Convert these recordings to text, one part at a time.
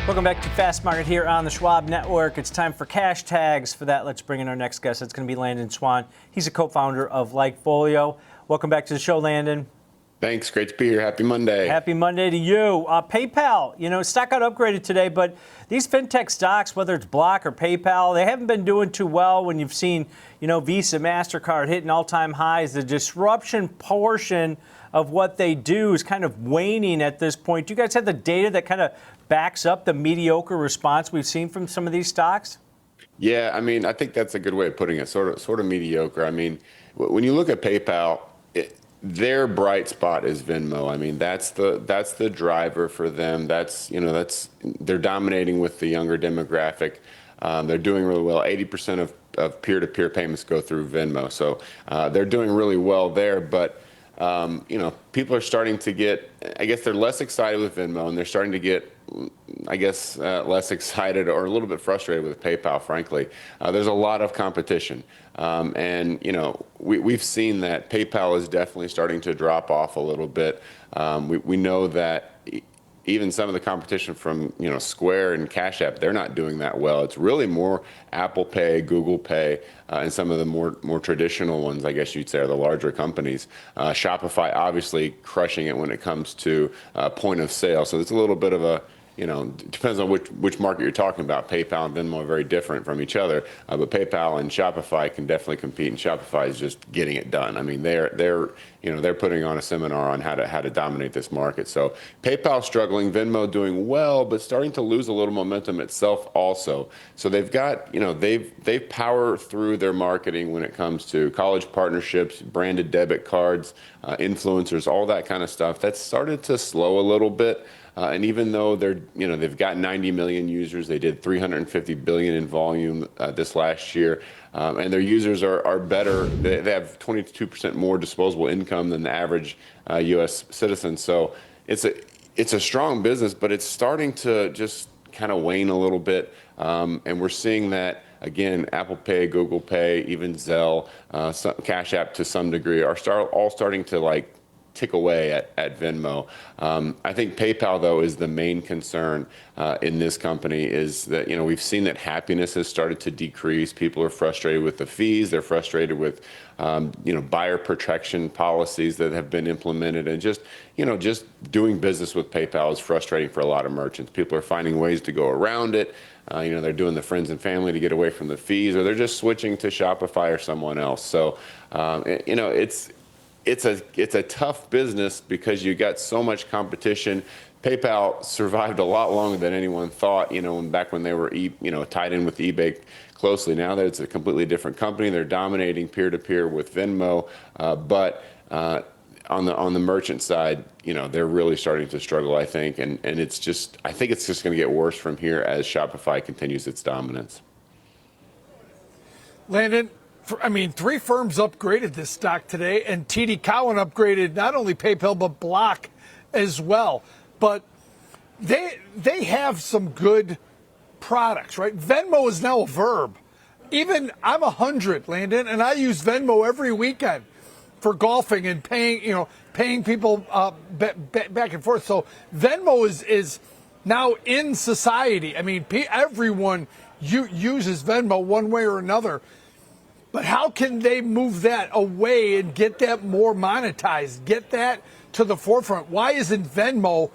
Welcome back to Fast Market here on the Schwab Network. It's time for cash tags. For that, let's bring in our next guest. It's going to be Landon Swan. He's a co-founder of Likefolio. Welcome back to the show, Landon. Thanks. Great to be here. Happy Monday. Happy Monday to you. PayPal, stock got upgraded today, but these fintech stocks, whether it's Block or PayPal, they haven't been doing too well when you've seen, Visa, MasterCard hitting all-time highs. The disruption portion of what they do is kind of waning at this point. Do you guys have the data that kind of backs up the mediocre response we've seen from some of these stocks? Yeah, I think that's a good way of putting it. Sort of mediocre. When you look at PayPal, their bright spot is Venmo. That's the driver for them. They're dominating with the younger demographic. They're doing really well. 80% of peer-to-peer payments go through Venmo, so they're doing really well there. But people are starting to get, I guess they're less excited with Venmo, and they're starting to get, less excited or a little bit frustrated with PayPal, frankly. There's a lot of competition. We've seen that PayPal is definitely starting to drop off a little bit. We know that even some of the competition from Square and Cash App, they're not doing that well. It's really more Apple Pay, Google Pay, and some of the more traditional ones, I guess you'd say, are the larger companies. Shopify obviously crushing it when it comes to point of sale. So it's a little bit of a depends on which market you're talking about. PayPal and Venmo are very different from each other, but PayPal and Shopify can definitely compete, and Shopify is just getting it done. They're putting on a seminar on how to dominate this market. So PayPal struggling, Venmo doing well, but starting to lose a little momentum itself also. So they've got, they've powered through their marketing when it comes to college partnerships, branded debit cards, influencers, all that kind of stuff. That's started to slow a little bit. And even though they've got 90 million users, they did 350 billion in volume this last year, and their users are better. They have 22% more disposable income than the average U.S. citizen. So it's a strong business, but it's starting to just kind of wane a little bit. And we're seeing that again. Apple Pay, Google Pay, even Zelle, Cash App to some degree are all starting to tick away at Venmo. I think PayPal, though, is the main concern in this company. Is that we've seen that happiness has started to decrease. People are frustrated with the fees. They're frustrated with buyer protection policies that have been implemented, and just doing business with PayPal is frustrating for a lot of merchants. People are finding ways to go around it. They're doing the friends and family to get away from the fees, or they're just switching to Shopify or someone else. So it's a tough business because you got so much competition. PayPal survived a lot longer than anyone thought, back when they were tied in with eBay closely. Now that it's a completely different company, they're dominating peer-to-peer with Venmo, but on the merchant side, they're really starting to struggle, I think, and I think it's just going to get worse from here as Shopify continues its dominance. Landon, three firms upgraded this stock today, and TD Cowen upgraded not only PayPal but Block as well. But they have some good products, right? Venmo is now a verb. Even I'm 100, Landon, and I use Venmo every weekend for golfing and paying people back and forth. So Venmo is now in society. Everyone uses Venmo one way or another. But how can they move that away and get that more monetized, get that to the forefront? Why isn't Venmo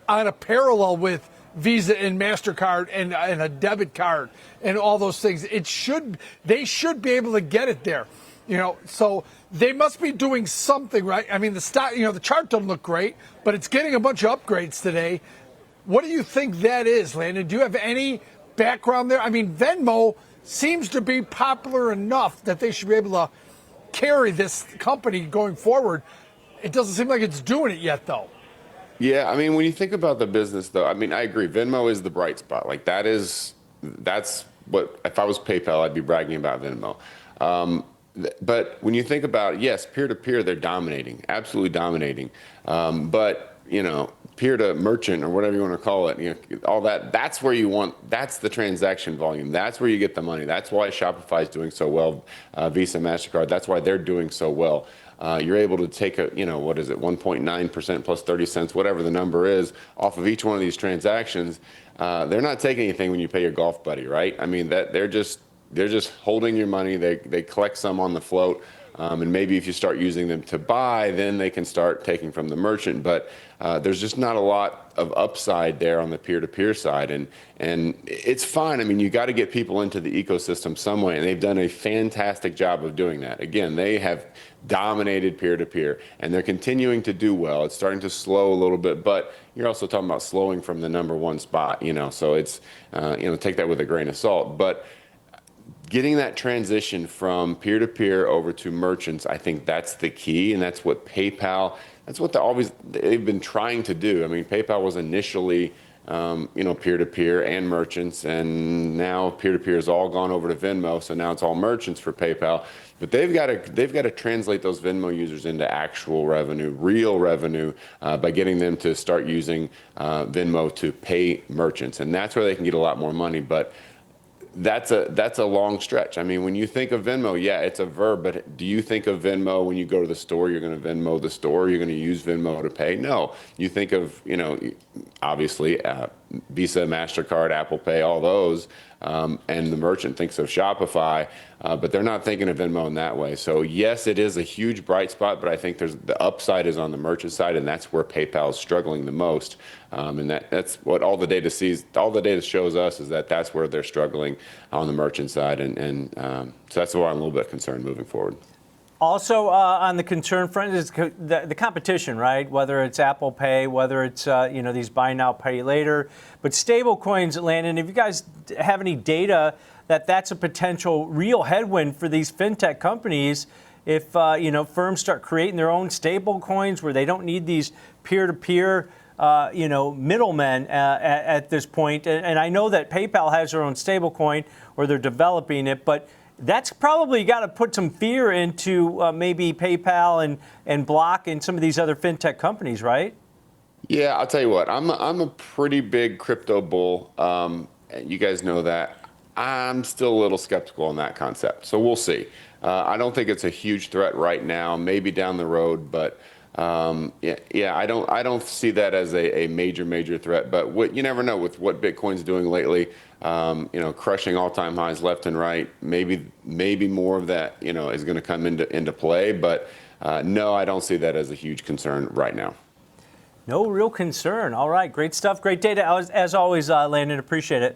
on a parallel with Visa and MasterCard and a debit card and all those things? They should be able to get it there. So they must be doing something right. The stock, the chart doesn't look great, but it's getting a bunch of upgrades today. What do you think that is, Landon? Do you have any background there? Venmo seems to be popular enough that they should be able to carry this company going forward. It doesn't seem like it's doing it yet, though. Yeah, when you think about the business, though, I agree. Venmo is the bright spot. That's what, if I was PayPal, I'd be bragging about Venmo. But when you think about, yes, peer-to-peer, they're dominating, absolutely dominating. But peer to merchant or whatever you want to call it, all that's where that's the transaction volume. That's where you get the money. That's why Shopify is doing so well, Visa, MasterCard. That's why they're doing so well. you're able to take a, what is it, 1.9% plus 30 cents, whatever the number is, off of each one of these transactions. They're not taking anything when you pay your golf buddy, right? I mean, that they're just holding your money. They collect some on the float. And maybe if you start using them to buy, then they can start taking from the merchant. But there's just not a lot of upside there on the peer-to-peer side. And it's fine. I mean, you got to get people into the ecosystem some way. And they've done a fantastic job of doing that. Again, they have dominated peer-to-peer. And they're continuing to do well. It's starting to slow a little bit. But you're also talking about slowing from the #1 spot, So it's, take that with a grain of salt. But getting that transition from peer-to-peer over to merchants, I think that's the key, and that's what PayPal, that's what they've been trying to do. I mean, PayPal was initially, peer-to-peer and merchants, and now peer-to-peer has all gone over to Venmo, so now it's all merchants for PayPal. But they've got to translate those Venmo users into actual revenue, real revenue, by getting them to start using Venmo to pay merchants, and that's where they can get a lot more money. But that's a long stretch. I mean, when you think of Venmo, yeah, it's a verb, but do you think of Venmo when you go to the store, you're going to Venmo the store, you're going to use Venmo to pay? No. You think of, obviously, Visa, MasterCard, Apple Pay, all those, and the merchant thinks of Shopify, but they're not thinking of Venmo in that way. So yes, it is a huge bright spot, but I think the upside is on the merchant side, and that's where PayPal is struggling the most. And that's what all the data sees. All the data shows us is that that's where they're struggling on the merchant side, and so that's why I'm a little bit concerned moving forward. Also, on the concern front is the competition, right? Whether it's Apple Pay, whether it's these buy now, pay later, but stable coins, Landon. If you guys have any data that's a potential real headwind for these fintech companies, if firms start creating their own stable coins where they don't need these peer-to-peer middlemen at this point. And I know that PayPal has their own stable coin or they're developing it, but that's probably got to put some fear into maybe PayPal and Block and some of these other fintech companies, right? Yeah, I'll tell you what, I'm a pretty big crypto bull. You guys know that. I'm still a little skeptical on that concept, so we'll see. I don't think it's a huge threat right now, maybe down the road, but I don't see that as a major threat. But you never know with what Bitcoin's doing lately. Crushing all-time highs left and right. Maybe more of that is going to come into play. But no, I don't see that as a huge concern right now. No real concern. All right, great stuff, great data as always, Landon. Appreciate it.